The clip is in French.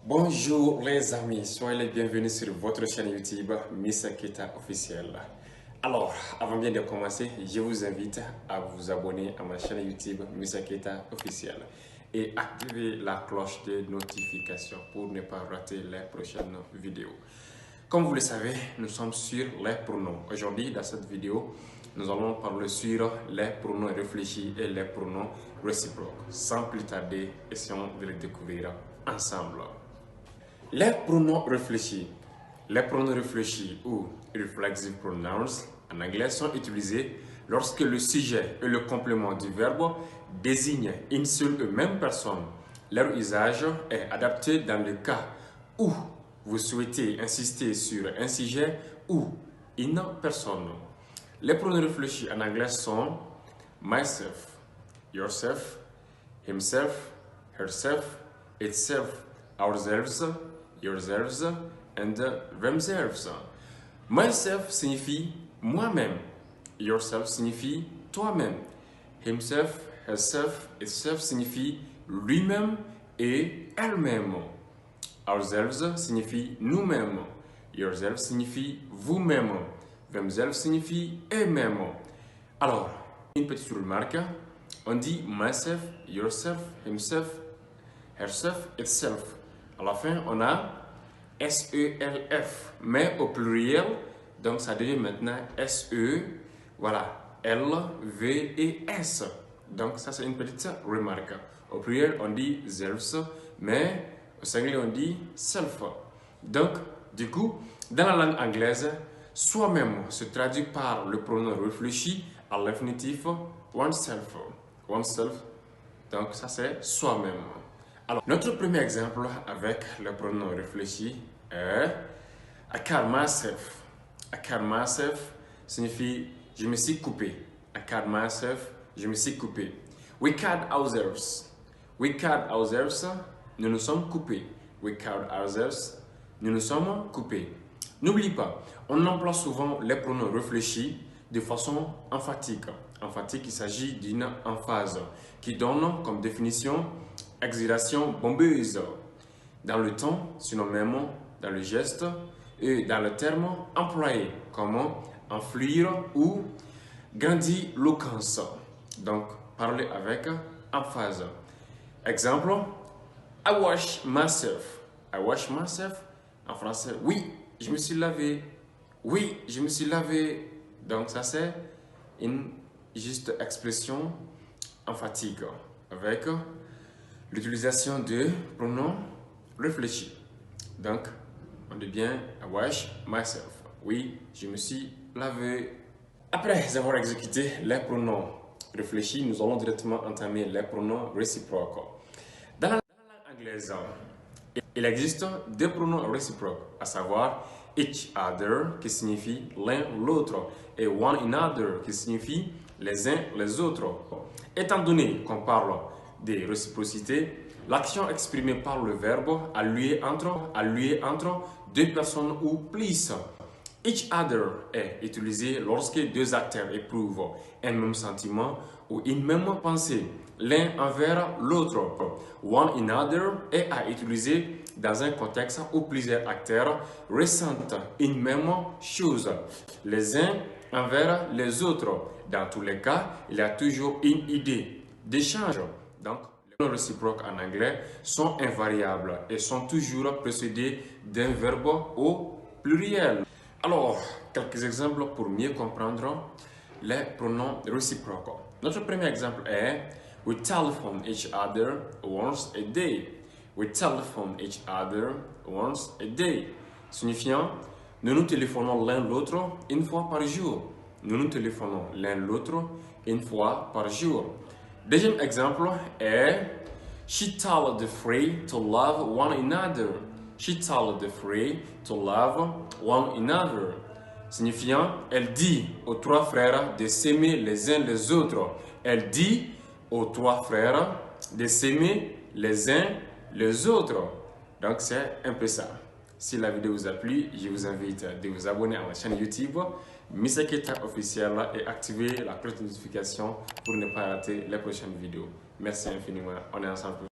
Bonjour les amis, soyez les bienvenus sur votre chaîne YouTube Mr Keita officiel. Alors, avant bien de commencer, je vous invite à vous abonner à ma chaîne YouTube Mr Keita officiel et activer la cloche de notification pour ne pas rater les prochaines vidéos. Comme vous le savez, nous sommes sur les pronoms. Aujourd'hui, dans cette vidéo, nous allons parler sur les pronoms réfléchis et les pronoms réciproques. Sans plus tarder, essayons de les découvrir ensemble. Les pronoms réfléchis. Les pronoms réfléchis ou reflexive pronouns en anglais sont utilisés lorsque le sujet et le complément du verbe désignent une seule et même personne. Leur usage est adapté dans le cas où vous souhaitez insister sur un sujet ou une personne. Les pronoms réfléchis en anglais sont myself, yourself, himself, herself, itself, ourselves, yourselves and themselves. Myself signifie moi-même. Yourself signifie toi-même. Himself, herself, itself signifie lui-même et elle-même. Ourselves signifie nous-mêmes. Yourself signifie vous-même. Themselves signifie eux-mêmes. Alors, une petite remarque. On dit myself, yourself, himself, herself, itself. À la fin, on a S-E-L-F, mais au pluriel, donc ça devient maintenant S-E, voilà, L-V-E-S. Donc ça, c'est une petite remarque. Au pluriel, on dit selves, mais au singulier, on dit self. Donc, du coup, dans la langue anglaise, soi-même se traduit par le pronom réfléchi à l'infinitif oneself. Oneself, donc ça, c'est soi-même. Alors, notre premier exemple avec le pronom réfléchi est I cut myself. I cut myself signifie je me suis coupé. I cut myself, je me suis coupé. We cut ourselves. We cut ourselves, nous nous sommes coupés. We cut ourselves, nous nous sommes coupés. N'oublie pas, on emploie souvent les pronoms réfléchis de façon emphatique. Emphatique, il s'agit d'une emphase qui donne comme définition exhalation bombeuse dans le ton, sinon même dans le geste et dans le terme employé comme enfluir ou grandiloquence. Donc, parler avec emphase. Exemple, I wash myself. I wash myself. En français, oui, je me suis lavé. Oui, je me suis lavé. Donc, ça c'est une juste expression emphatique avec l'utilisation de pronoms réfléchis. Donc, on dit bien I wash myself. Oui, je me suis lavé. Après avoir exécuté les pronoms réfléchis, nous allons directement entamer les pronoms réciproques. Dans la langue anglaise, il existe deux pronoms réciproques, à savoir each other qui signifie l'un l'autre et one another qui signifie les uns les autres. Étant donné qu'on parle de réciprocité, l'action exprimée par le verbe a lieu entre deux personnes ou plus. Each other est utilisé lorsque deux acteurs éprouvent un même sentiment ou une même pensée, l'un envers l'autre. One another est à utiliser dans un contexte où plusieurs acteurs ressentent une même chose, les uns envers les autres. Dans tous les cas, il y a toujours une idée d'échange. Donc, les pronoms réciproques en anglais sont invariables et sont toujours précédés d'un verbe au pluriel. Alors, quelques exemples pour mieux comprendre les pronoms réciproques. Notre premier exemple est We telephone each other once a day. We telephone each other once a day. Signifiant, nous nous téléphonons l'un l'autre une fois par jour. Nous nous téléphonons l'un l'autre une fois par jour. Deuxième exemple est She told the three to love one another. She told the three to love one another. Signifiant, elle dit aux trois frères de s'aimer les uns les autres. Elle dit aux trois frères de s'aimer les uns les autres. Donc, c'est un peu ça. Si la vidéo vous a plu, je vous invite de vous abonner à ma chaîne YouTube Mr Keita officiel et activer la cloche de notification pour ne pas rater les prochaines vidéos. Merci infiniment. On est ensemble.